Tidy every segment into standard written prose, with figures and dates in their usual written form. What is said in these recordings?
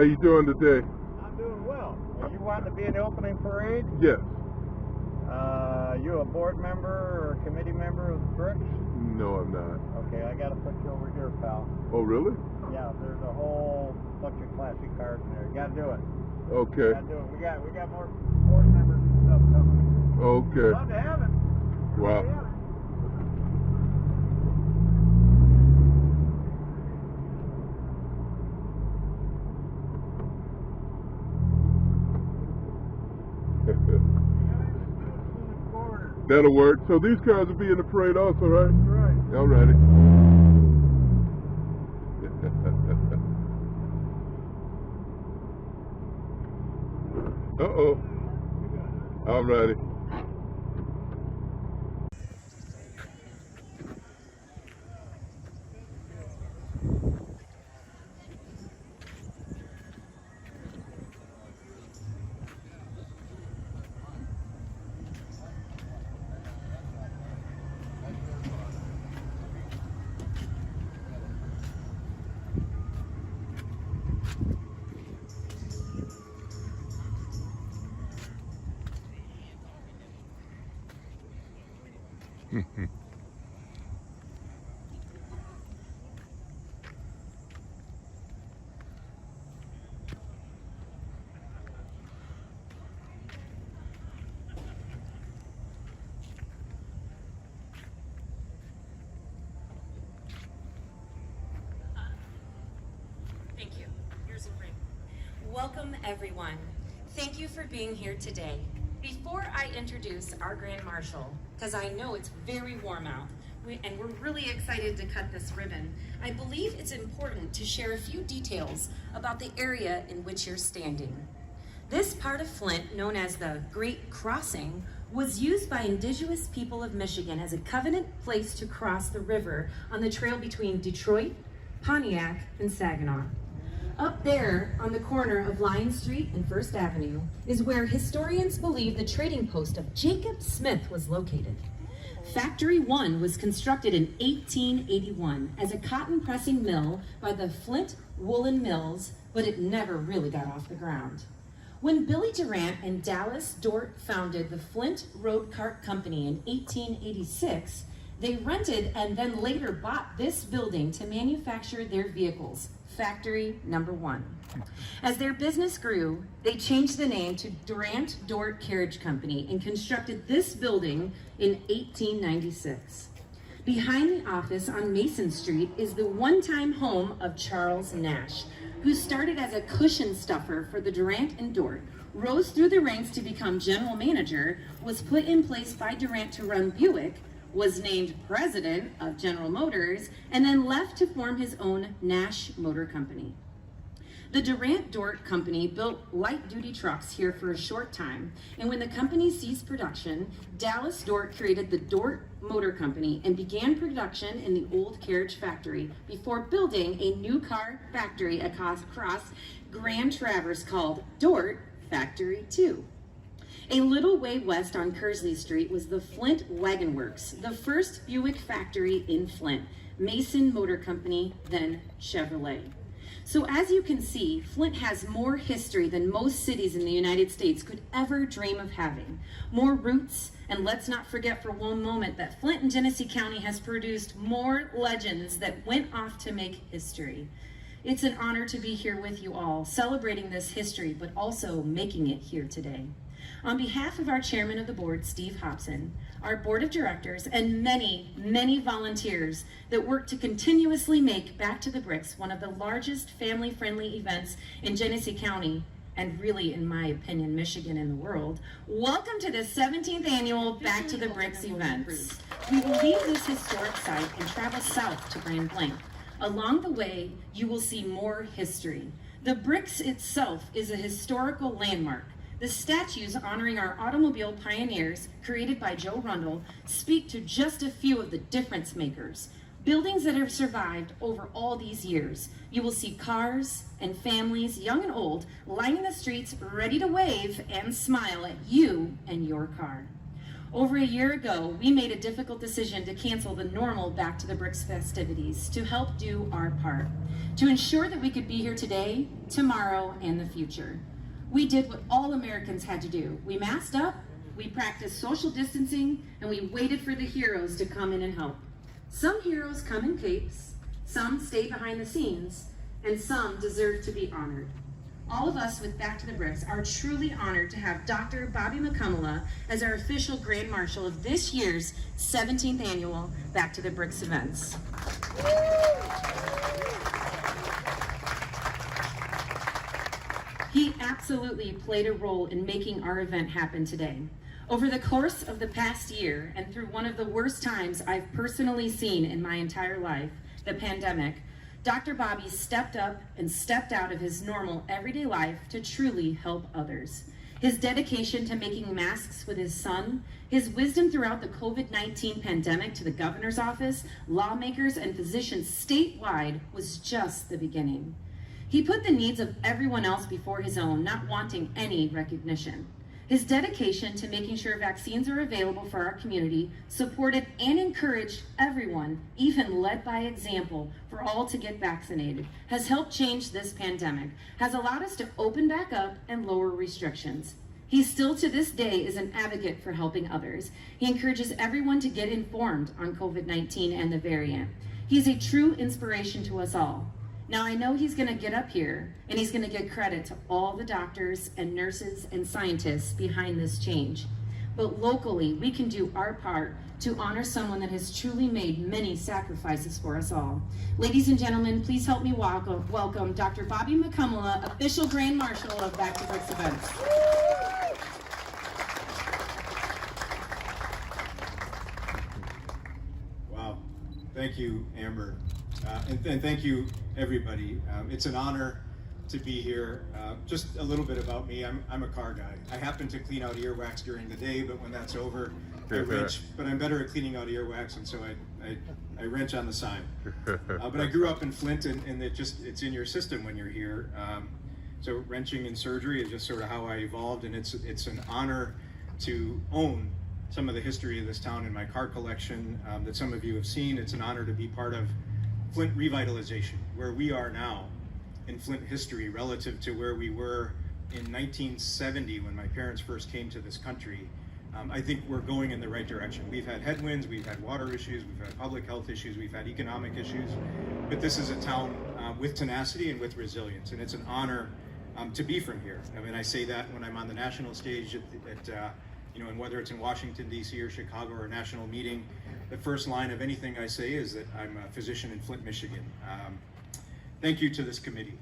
you doing today? I'm doing well. Are you wanting to be in the opening parade? Yes. You a board member or a committee member of the Bricks? No, I'm not. Okay, I gotta put you over here, pal. Oh, really? Yeah, there's a whole bunch of classic cars in there. You gotta do it. Okay. You gotta do it. We got more board members and stuff coming. Okay. Love to have it. Wow. That'll work. So these cars will be in the parade also, right? Right. All righty. Uh-oh. All righty. Thank you. Here's a ring. Welcome, everyone. Thank you for being here today. Before I introduce our Grand Marshal, because I know it's very warm out, and we're really excited to cut this ribbon, I believe it's important to share a few details about the area in which you're standing. This part of Flint, known as the Great Crossing, was used by indigenous people of Michigan as a covenant place to cross the river on the trail between Detroit, Pontiac, and Saginaw. Up there on the corner of Lion Street and First Avenue is where historians believe the trading post of Jacob Smith was located. Factory 1 was constructed in 1881 as a cotton pressing mill by the Flint Woolen Mills, but it never really got off the ground. When Billy Durant and Dallas Dort founded the Flint Road Cart Company in 1886, they rented and then later bought this building to manufacture their vehicles, Factory Number 1. As their business grew, they changed the name to Durant Dort Carriage Company and constructed this building in 1896. Behind the office on Mason Street is the one-time home of Charles Nash, who started as a cushion stuffer for the Durant and Dort, rose through the ranks to become general manager, was put in place by Durant to run Buick, was named president of General Motors, and then left to form his own Nash Motor Company. The Durant Dort Company built light-duty trucks here for a short time, and when the company ceased production, Dallas Dort created the Dort Motor Company and began production in the old carriage factory before building a new car factory across Grand Traverse called Dort Factory 2. A little way west on Kersley Street was the Flint Wagon Works, the first Buick factory in Flint, Mason Motor Company, then Chevrolet. So as you can see, Flint has more history than most cities in the United States could ever dream of having. More roots, and let's not forget for one moment that Flint and Genesee County has produced more legends that went off to make history. It's an honor to be here with you all, celebrating this history, but also making it here today. On behalf of our chairman of the board, Steve Hobson, our board of directors, and many, many volunteers that work to continuously make Back to the Bricks one of the largest family-friendly events in Genesee County, and really, in my opinion, Michigan and the world, welcome to the 17th annual Back to the Bricks events. We will leave this historic site and travel south to Grand Blanc. Along the way, you will see more history. The Bricks itself is a historical landmark. The statues honoring our automobile pioneers, created by Joe Rundle, speak to just a few of the difference makers. Buildings that have survived over all these years. You will see cars and families, young and old, lining the streets ready to wave and smile at you and your car. Over a year ago, we made a difficult decision to cancel the normal Back to the Bricks festivities to help do our part, to ensure that we could be here today, tomorrow, and the future. We did what all Americans had to do. We masked up, we practiced social distancing, and we waited for the heroes to come in and help. Some heroes come in capes, some stay behind the scenes, and some deserve to be honored. All of us with Back to the Bricks are truly honored to have Dr. Bobby McCumilla as our official Grand Marshal of this year's 17th annual Back to the Bricks events. He absolutely played a role in making our event happen today. Over the course of the past year, and through one of the worst times I've personally seen in my entire life, the pandemic, Dr. Bobby stepped up and stepped out of his normal everyday life to truly help others. His dedication to making masks with his son, his wisdom throughout the COVID-19 pandemic to the governor's office, lawmakers, and physicians statewide was just the beginning. He put the needs of everyone else before his own, not wanting any recognition. His dedication to making sure vaccines are available for our community supported and encouraged everyone, even led by example, for all to get vaccinated, has helped change this pandemic, has allowed us to open back up and lower restrictions. He still to this day is an advocate for helping others. He encourages everyone to get informed on COVID-19 and the variant. He's a true inspiration to us all. Now I know he's gonna get up here and he's gonna give credit to all the doctors and nurses and scientists behind this change. But locally, we can do our part to honor someone that has truly made many sacrifices for us all. Ladies and gentlemen, please help me welcome Dr. Bobby McCumilla, official Grand Marshal of Back to Bricks events. Wow, thank you, Amber. And thank you, everybody. It's an honor to be here. Just a little bit about me. I'm a car guy. I happen to clean out earwax during the day, but when that's over, I wrench. But I'm better at cleaning out earwax, and so I wrench on the side. But I grew up in Flint, and it's in your system when you're here. So wrenching and surgery is just sort of how I evolved, and it's an honor to own some of the history of this town in my car collection that some of you have seen. It's an honor to be part of Flint revitalization, where we are now in Flint history relative to where we were in 1970 when my parents first came to this country. I think we're going in the right direction. We've had headwinds, we've had water issues, we've had public health issues, we've had economic issues, but this is a town with tenacity and with resilience, and it's an honor to be from here. I mean, I say that when I'm on the national stage and whether it's in Washington, D.C. or Chicago or a national meeting, the first line of anything I say is that I'm a physician in Flint, Michigan. Thank you to this committee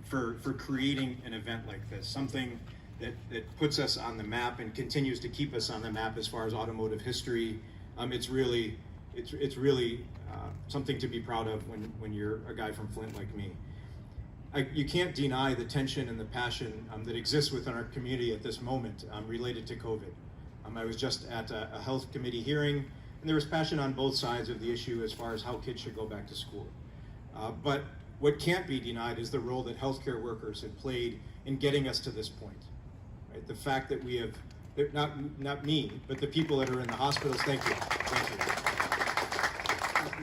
for creating an event like this, something that puts us on the map and continues to keep us on the map as far as automotive history. It's really something to be proud of when you're a guy from Flint like me. You can't deny the tension and the passion that exists within our community at this moment related to COVID. I was just at a health committee hearing, and there was passion on both sides of the issue as far as how kids should go back to school. But what can't be denied is the role that healthcare workers have played in getting us to this point. Right? The fact that we have, not me, but the people that are in the hospitals, thank you.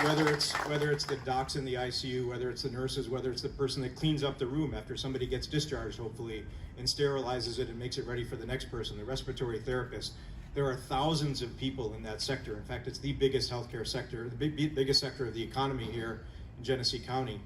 Whether it's the docs in the ICU, whether it's the nurses, whether it's the person that cleans up the room after somebody gets discharged, hopefully, and sterilizes it and makes it ready for the next person, the respiratory therapist. There are thousands of people in that sector. In fact, it's the biggest healthcare sector, the biggest sector of the economy here in Genesee County.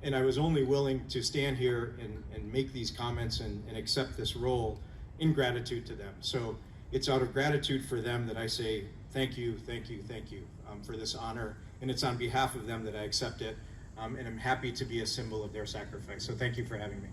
And I was only willing to stand here and make these comments and accept this role in gratitude to them. So it's out of gratitude for them that I say thank you, thank you, thank you for this honor. And it's on behalf of them that I accept it. And I'm happy to be a symbol of their sacrifice. So thank you for having me.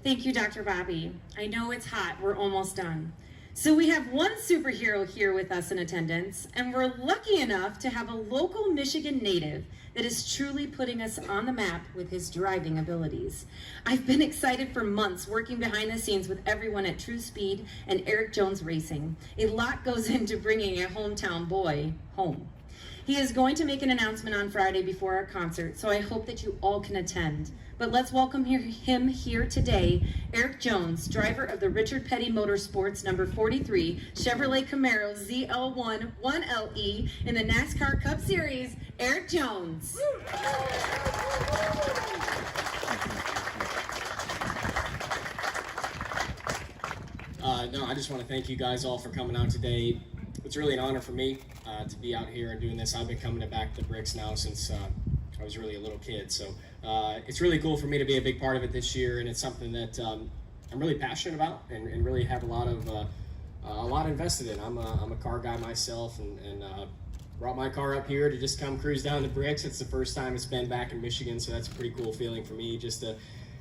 Thank you, Dr. Bobby. I know it's hot, we're almost done. So we have one superhero here with us in attendance, and we're lucky enough to have a local Michigan native that is truly putting us on the map with his driving abilities. I've been excited for months working behind the scenes with everyone at True Speed and Eric Jones Racing. A lot goes into bringing a hometown boy home. He is going to make an announcement on Friday before our concert, so I hope that you all can attend. But let's welcome him here today, Eric Jones, driver of the Richard Petty Motorsports number 43 Chevrolet Camaro ZL1 1LE in the NASCAR Cup Series. Eric Jones. No, I just want to thank you guys all for coming out today. It's really an honor for me to be out here and doing this. I've been coming back to the Bricks now since I was really a little kid, so it's really cool for me to be a big part of it this year, and it's something that I'm really passionate about and really have a lot invested in. I'm a car guy myself, and brought my car up here to just come cruise down the Bricks. It's the first time it's been back in Michigan, so that's a pretty cool feeling for me just to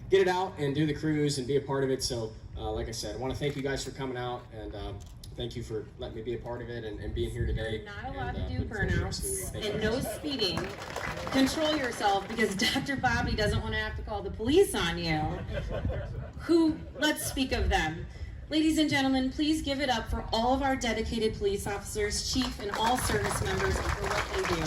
get it out and do the cruise and be a part of it. So like I said, I want to thank you guys for coming out, and thank you for letting me be a part of it and being here today. You're not allowed to do burnouts and no speeding. Control yourself, because Dr. Bobby doesn't want to have to call the police on you. Let's speak of them. Ladies and gentlemen, please give it up for all of our dedicated police officers, chief, and all service members for what they do.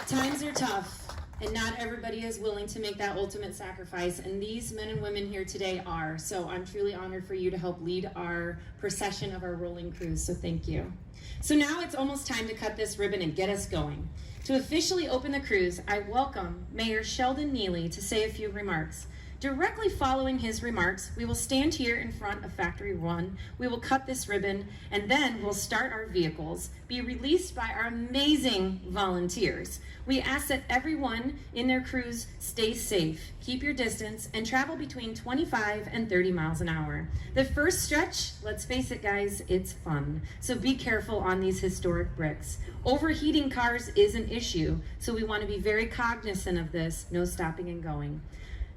Times are tough, and not everybody is willing to make that ultimate sacrifice, and these men and women here today are. So I'm truly honored for you to help lead our procession of our rolling cruise, so thank you. So now it's almost time to cut this ribbon and get us going. To officially open the cruise, I welcome Mayor Sheldon Neely to say a few remarks. Directly following his remarks, we will stand here in front of Factory 1, we will cut this ribbon, and then we'll start our vehicles, be released by our amazing volunteers. We ask that everyone in their cruise stay safe, keep your distance, and travel between 25 and 30 miles an hour. The first stretch, let's face it guys, it's fun. So be careful on these historic bricks. Overheating cars is an issue, so we want to be very cognizant of this, no stopping and going.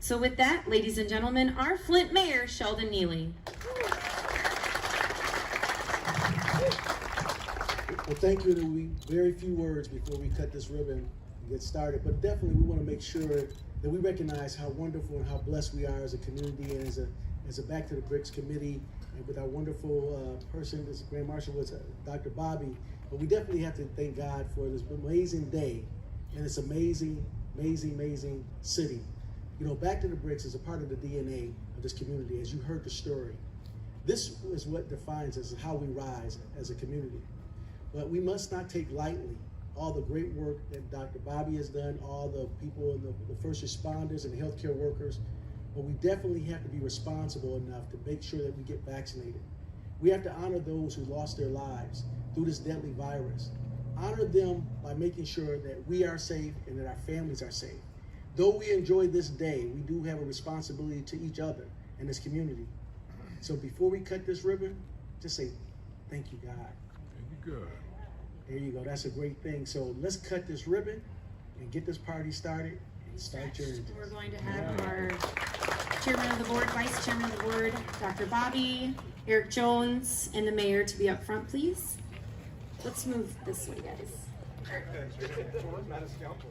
So with that, ladies and gentlemen, our Flint Mayor, Sheldon Neely. Well, thank you. There will be very few words before we cut this ribbon and get started, but definitely we want to make sure that we recognize how wonderful and how blessed we are as a community, and as a Back to the Bricks committee, and with our wonderful person, this Grand Marshal was Dr. Bobby. But we definitely have to thank God for this amazing day and this amazing, amazing, amazing city. You know, Back to the Bricks is a part of the DNA of this community, as you heard the story. This is what defines us and how we rise as a community. But we must not take lightly all the great work that Dr. Bobby has done, all the people and the first responders and the healthcare workers, but we definitely have to be responsible enough to make sure that we get vaccinated. We have to honor those who lost their lives through this deadly virus. Honor them by making sure that we are safe and that our families are safe. Though we enjoy this day, we do have a responsibility to each other and this community. So before we cut this ribbon, just say, thank you, God. Thank you, God. There you go, that's a great thing. So let's cut this ribbon and get this party started and start your engines. We're going to have our chairman of the board, vice chairman of the board, Dr. Bobby, Eric Jones, and the mayor to be up front, please. Let's move this way, guys.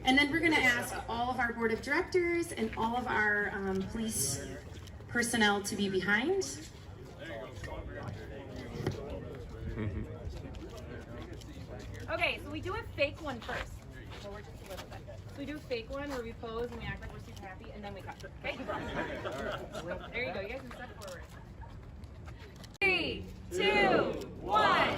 And then we're going to ask all of our board of directors and all of our police personnel to be behind. Okay, so we do a fake one first. So we're just a little bit. So we do a fake one where we pose and we act like we're super happy, and then we cut. Okay? There you go. You guys can step forward. 3, 2, 1.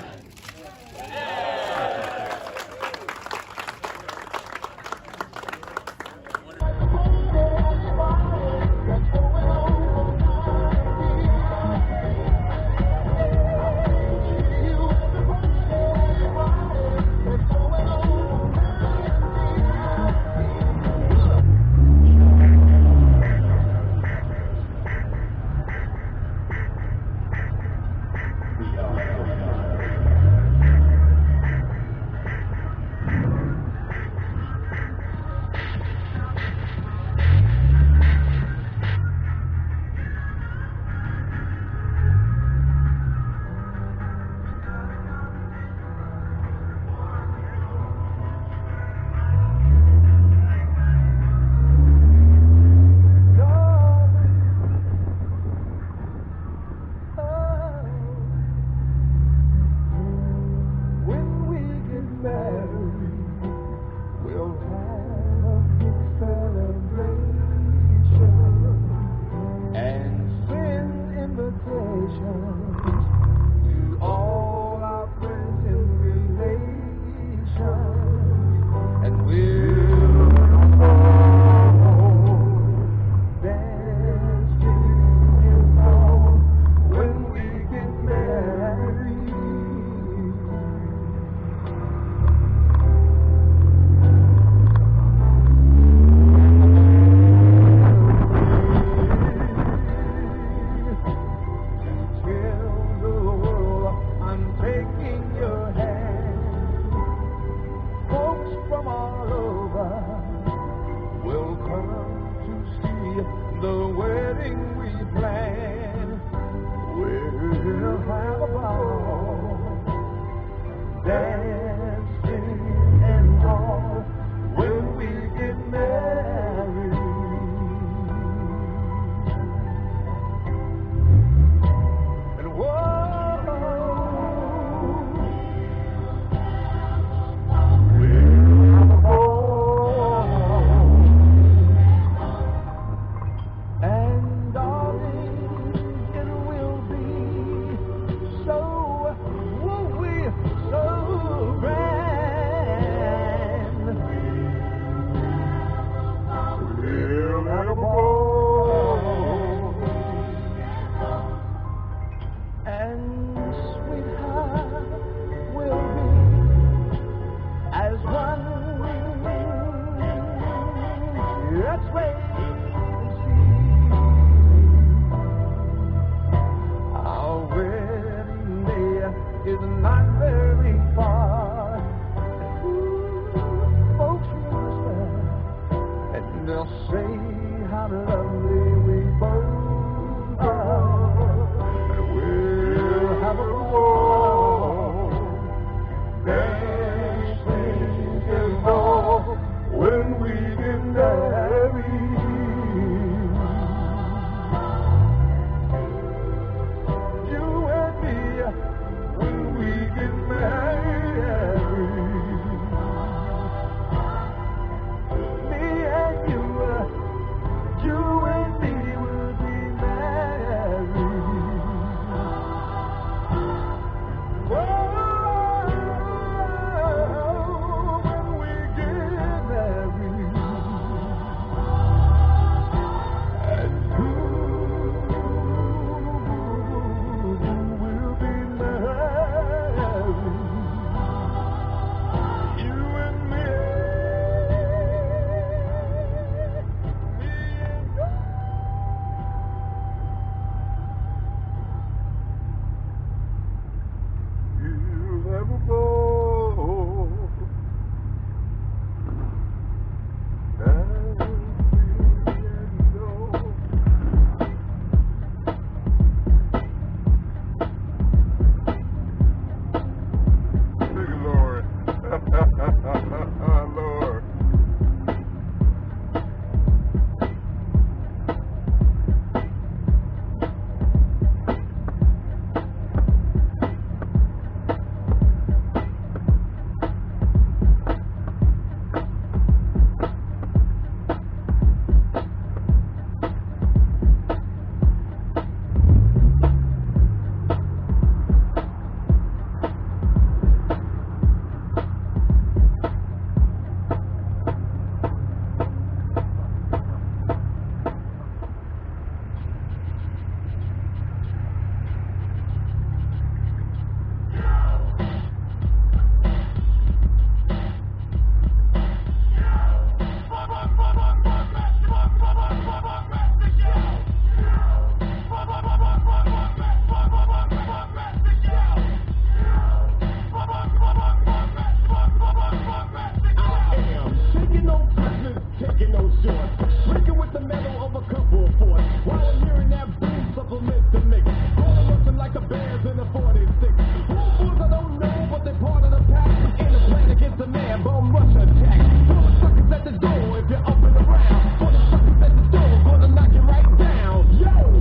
to attack. For the suckers at the door, if you're up and around. For the suckers at the door, gonna knock you right down. Yo!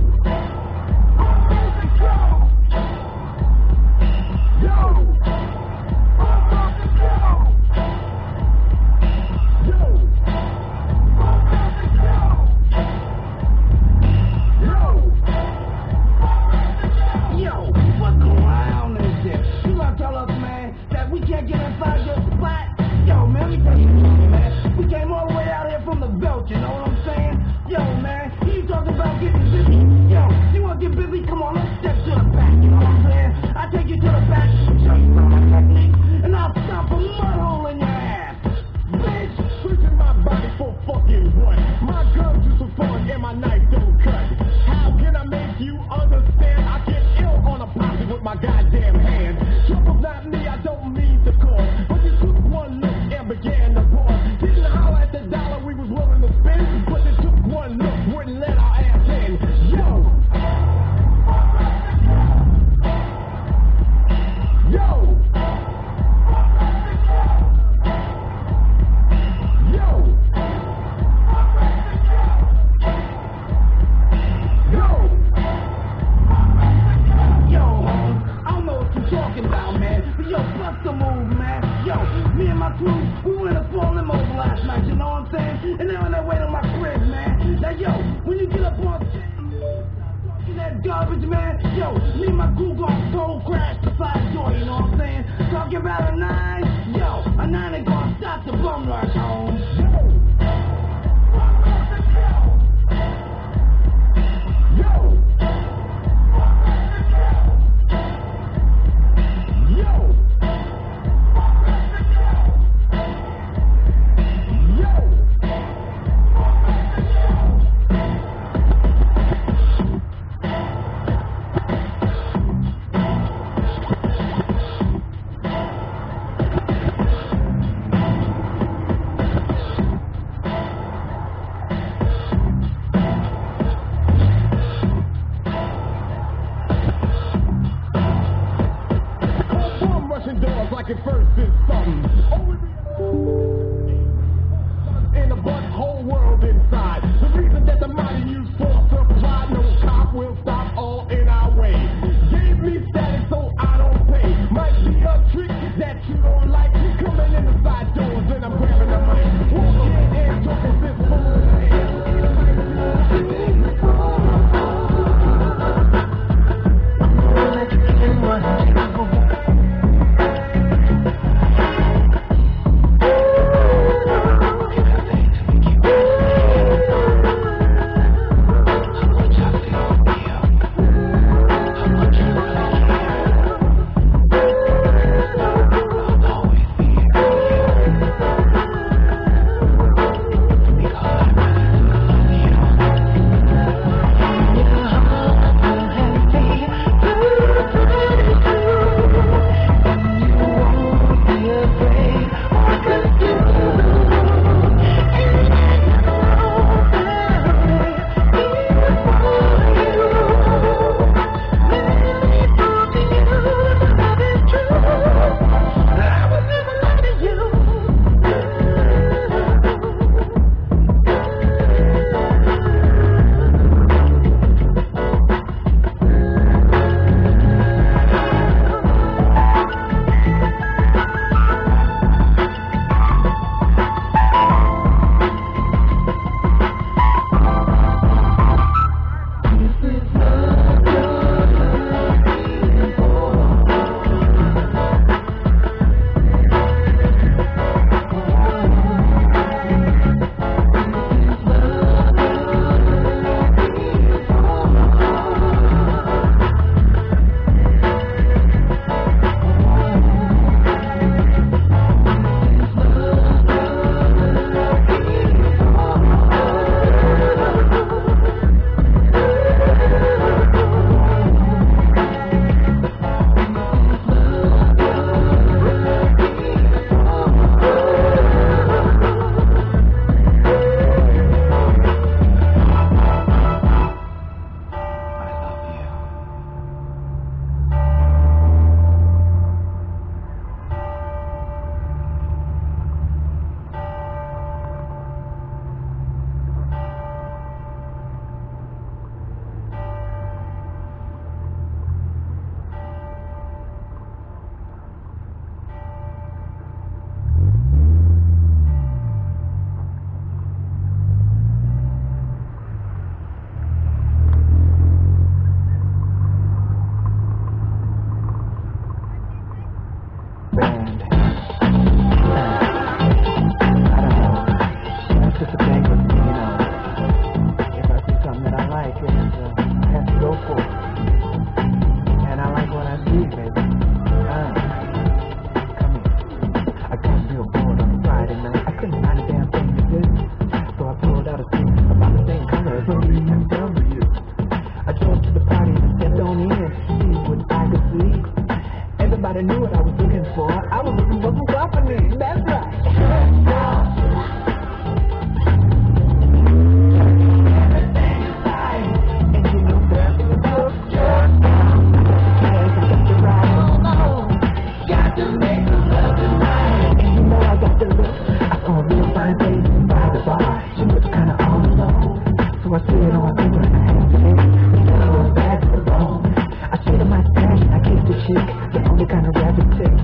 said all I could, I had to say. Instead I was bad for wrong. I said to my stash and I kissed the chick, the only kind of rabbit tick.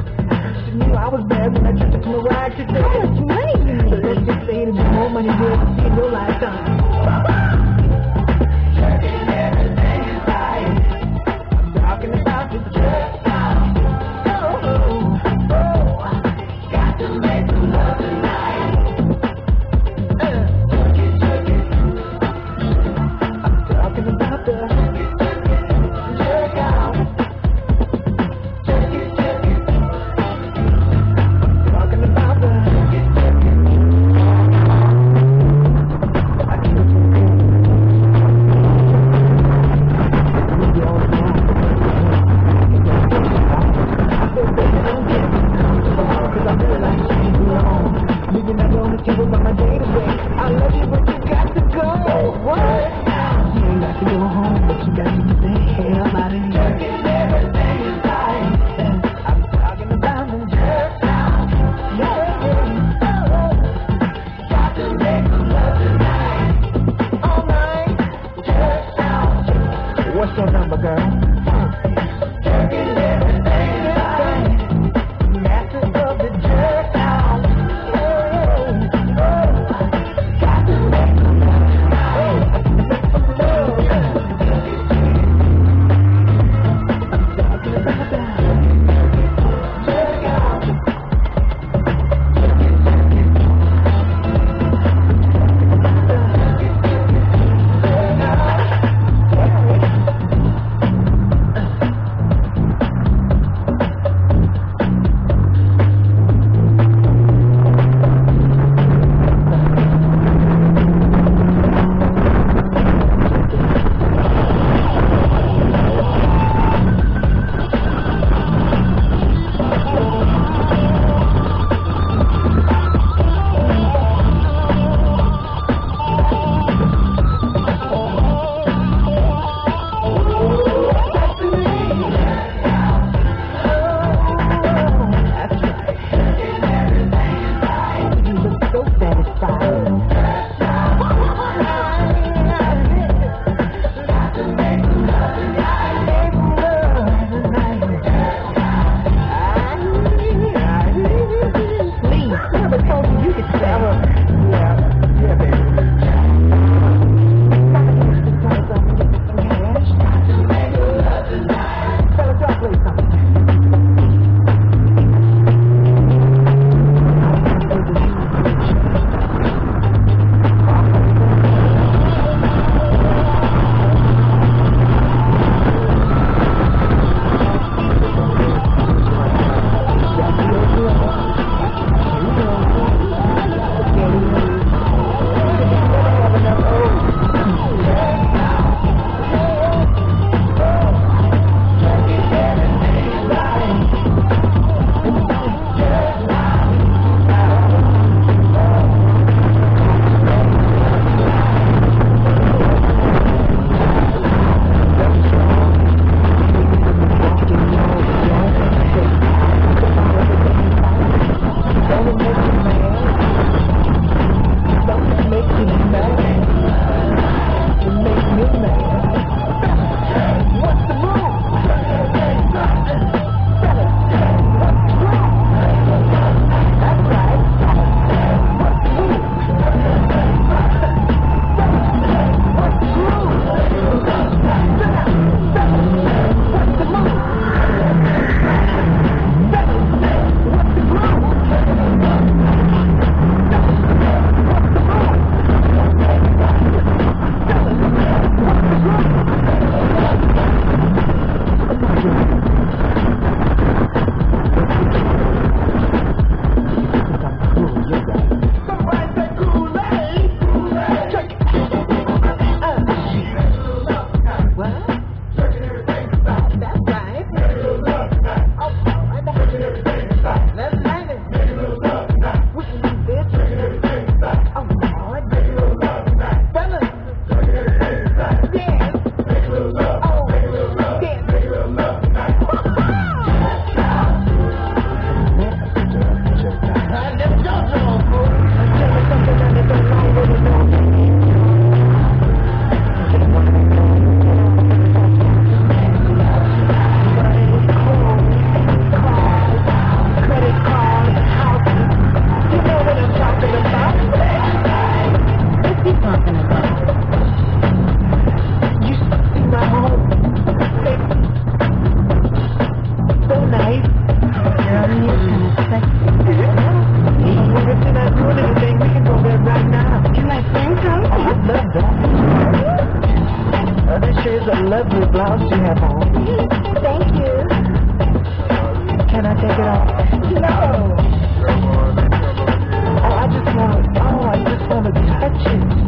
She knew I was bad when I took her to a ride today. How much money you need? Let's just say there's more money you'll ever see in your lifetime. Checking everything is right. I'm talking about the church now. Got to make some love tonight. I'm talking about the church out. Talking about the I love you, but you got to go. What? You ain't got to go home, but you got to get the hell out of here. Checking everything is right. I'm talking about the church now. Got to make some love tonight. All night. Church now. What's your number, girl? Checking everything is right. Master of the church now. lovely blouse you have on. Thank you. Can I take it off? No. Oh, I just want to touch it.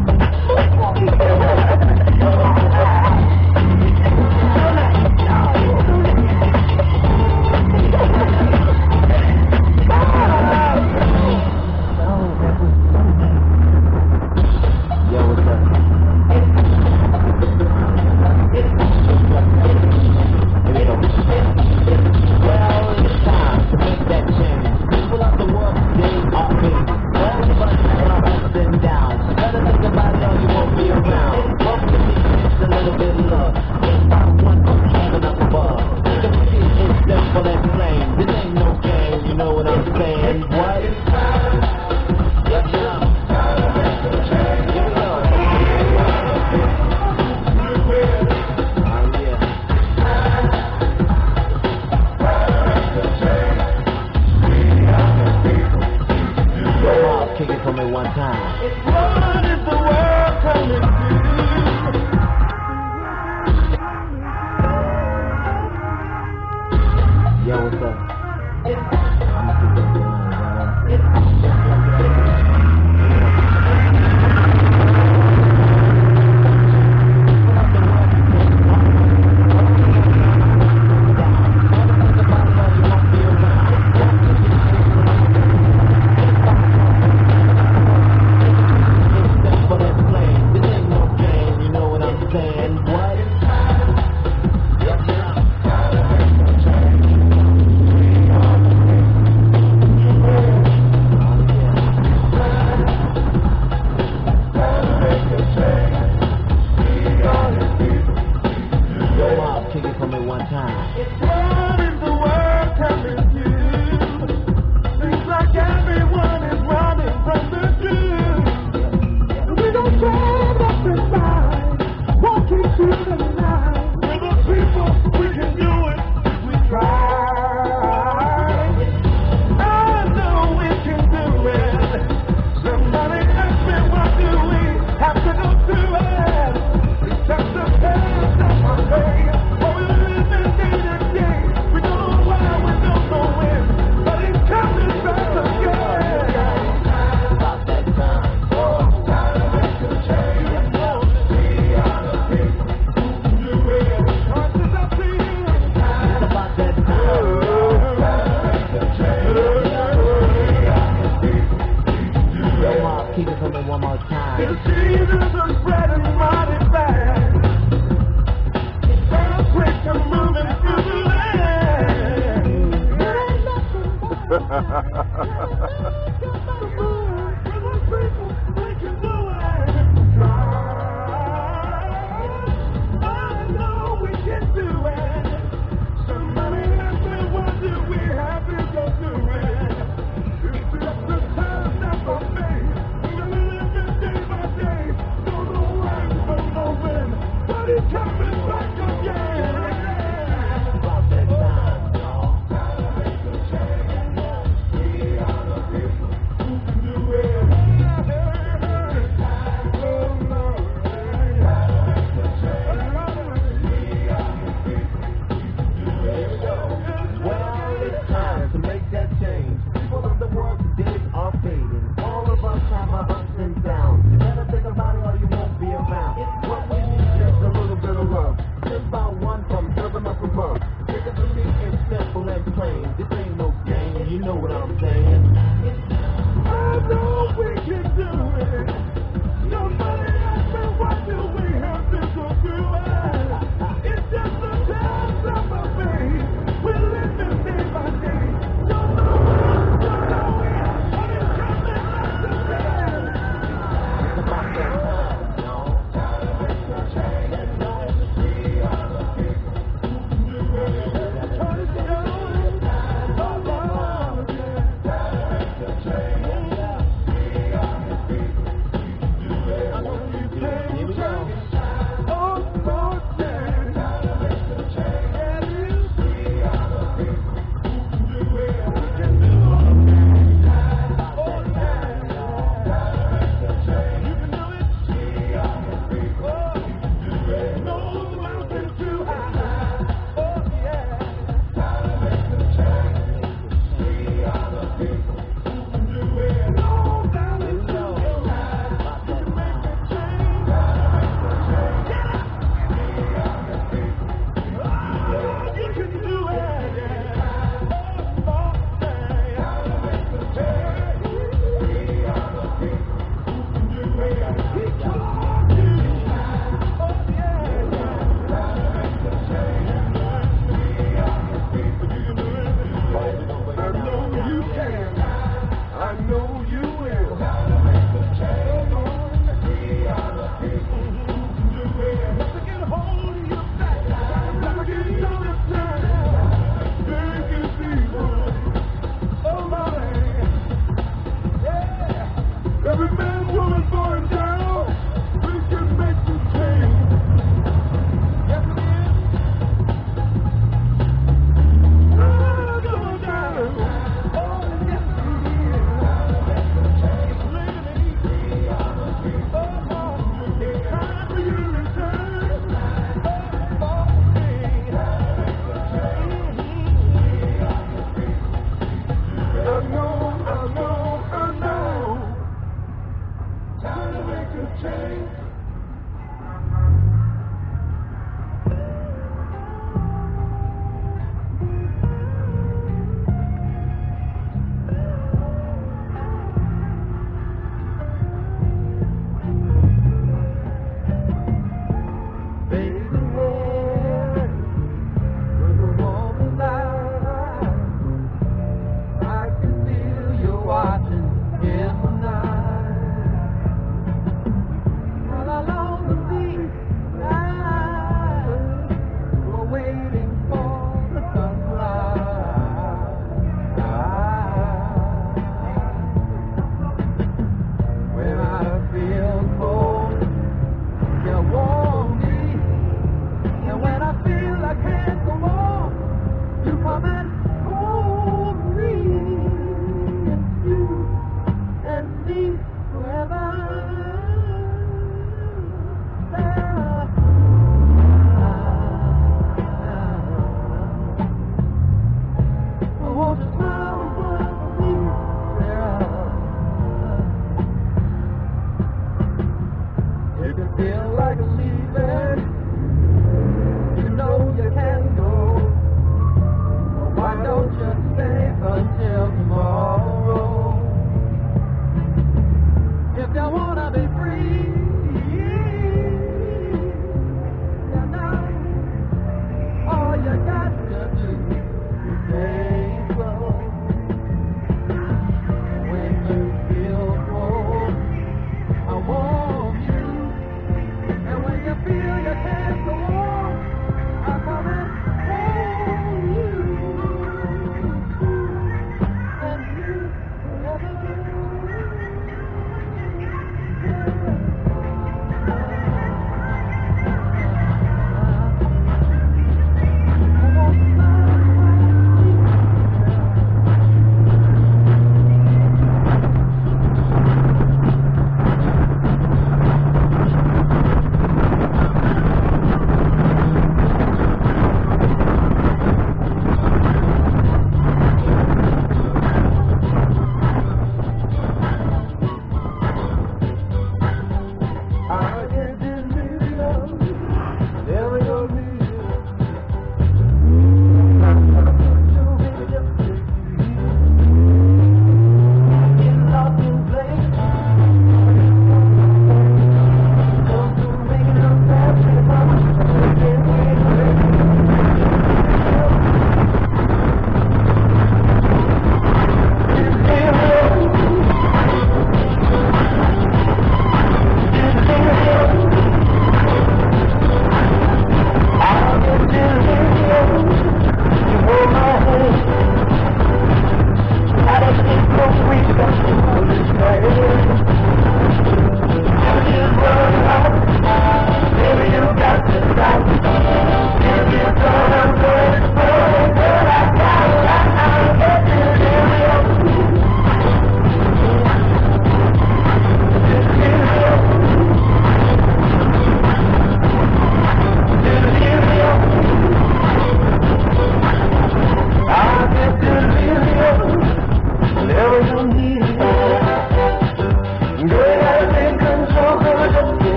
Well,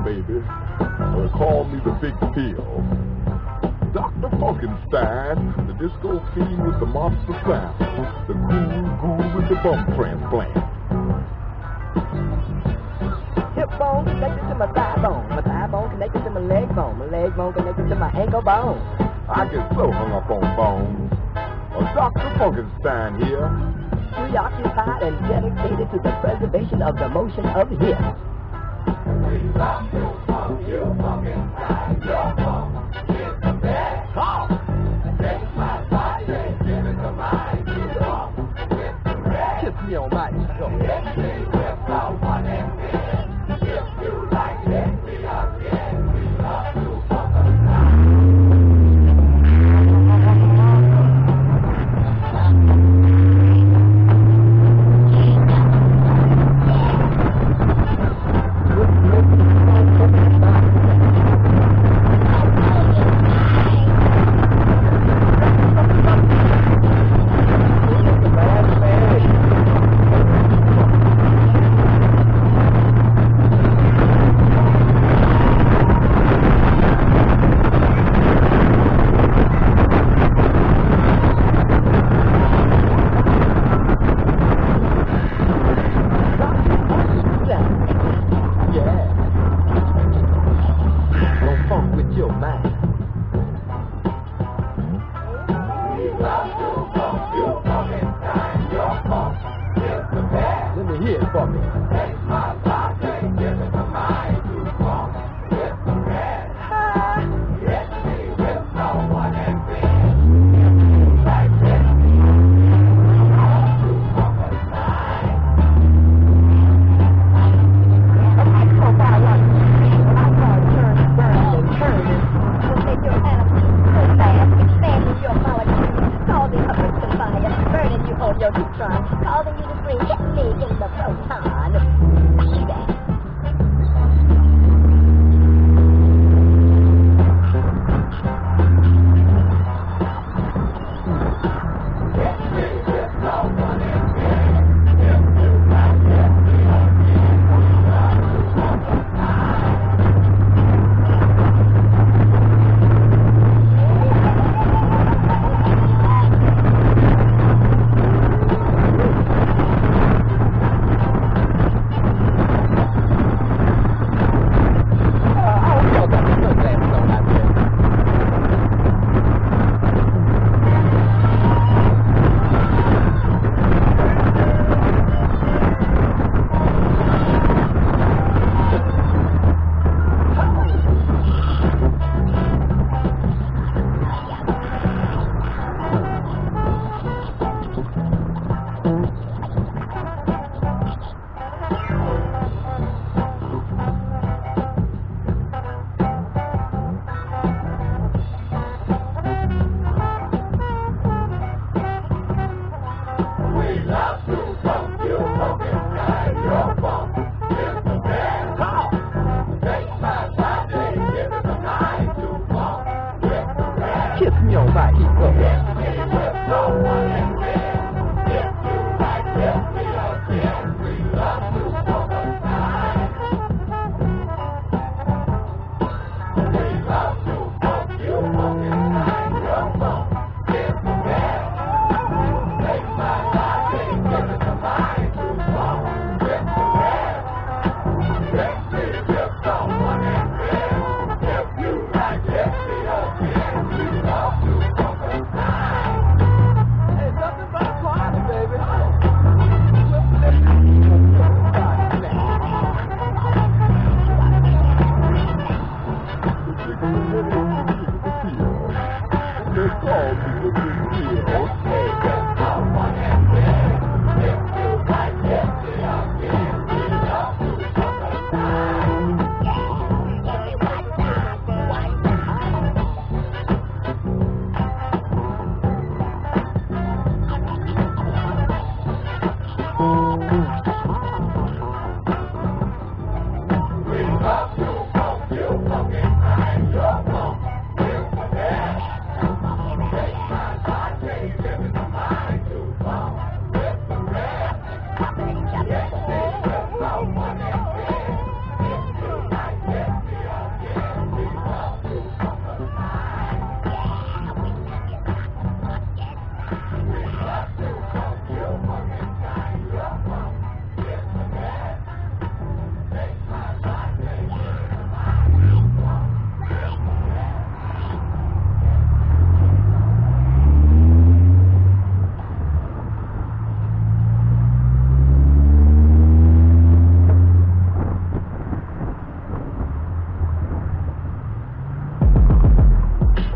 baby. Call me the Big Pill. Dr. Funkenstein, the disco fiend with the monster sound. The guru with the bum transplant. Hip bone connected to my thigh bone connected to my leg bone connected to my ankle bone. I get so hung up on bones. Dr. Funkenstein here. Preoccupied and dedicated to the preservation of the motion of hips. We love you, Funkenstein, your funk is the best. Come! Take my body and give it to mine. You funk with the rest. Kiss me on my ego. Hit me with the 1 and 10. If you like it, we again. We love you, Funkenstein.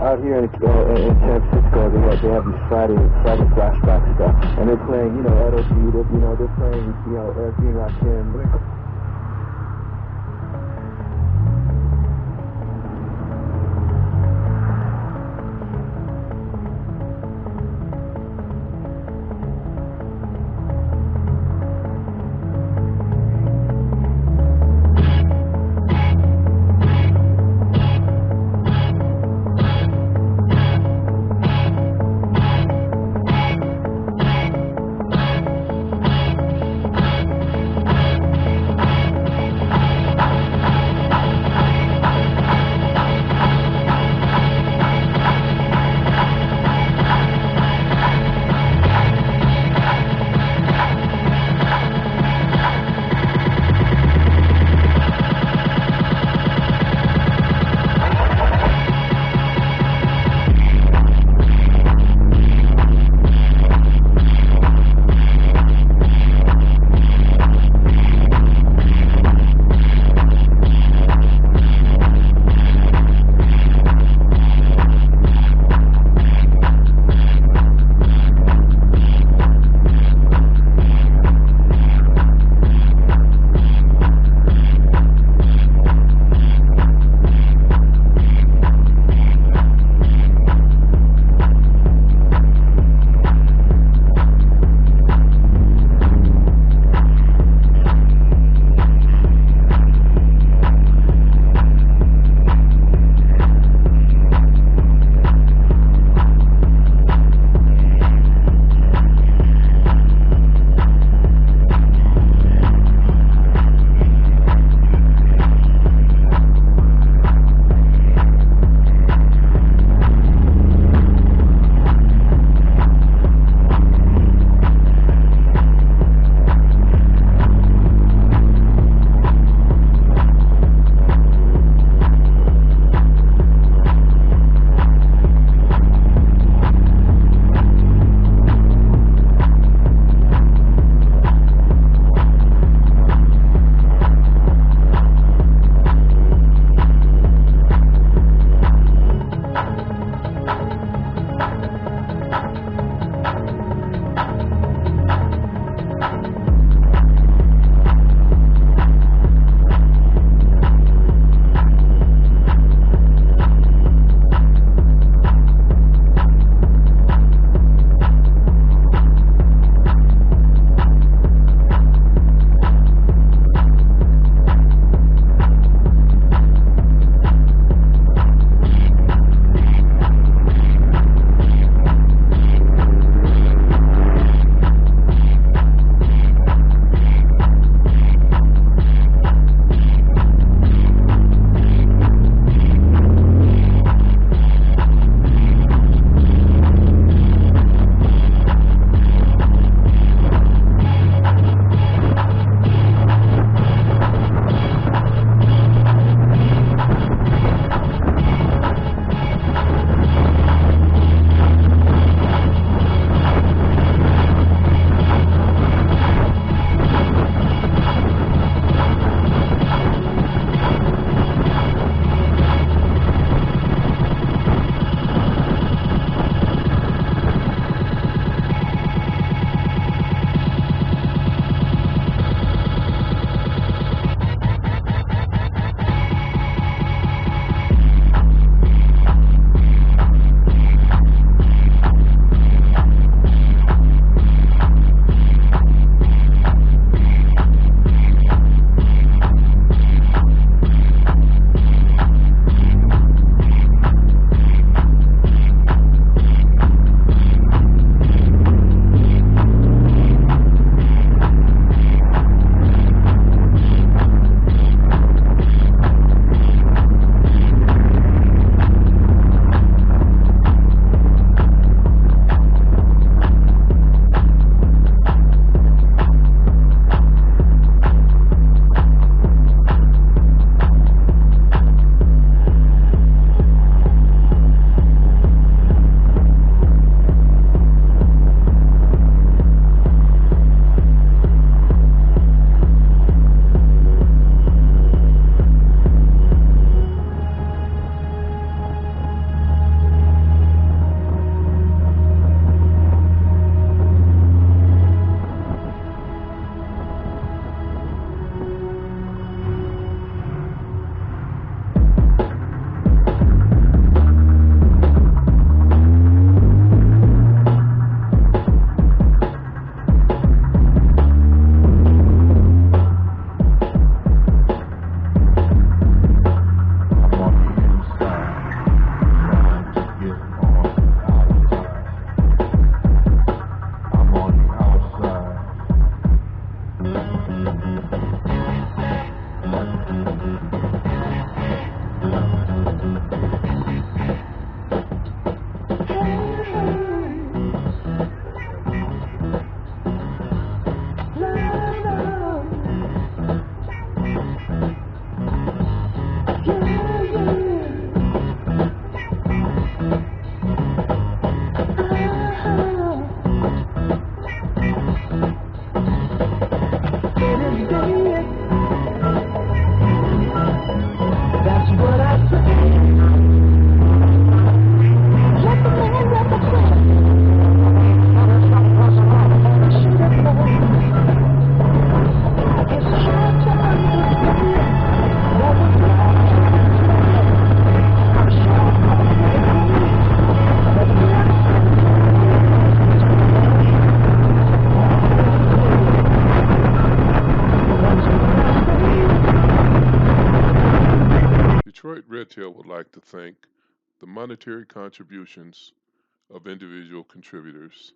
out here in San Francisco, they have these Friday flashback stuff, and they're playing, you know, LOD, they're playing, you know, Eric and Rakim. like to thank the monetary contributions of individual contributors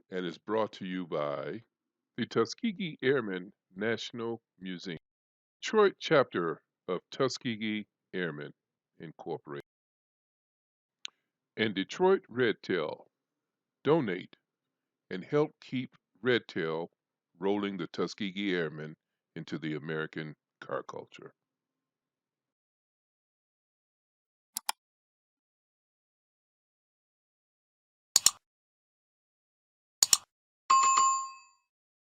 and is brought to you by the Tuskegee Airmen National Museum, Detroit chapter of Tuskegee Airmen Incorporated, and Detroit RedTail. Donate and help keep RedTail rolling the Tuskegee Airmen into the American car culture.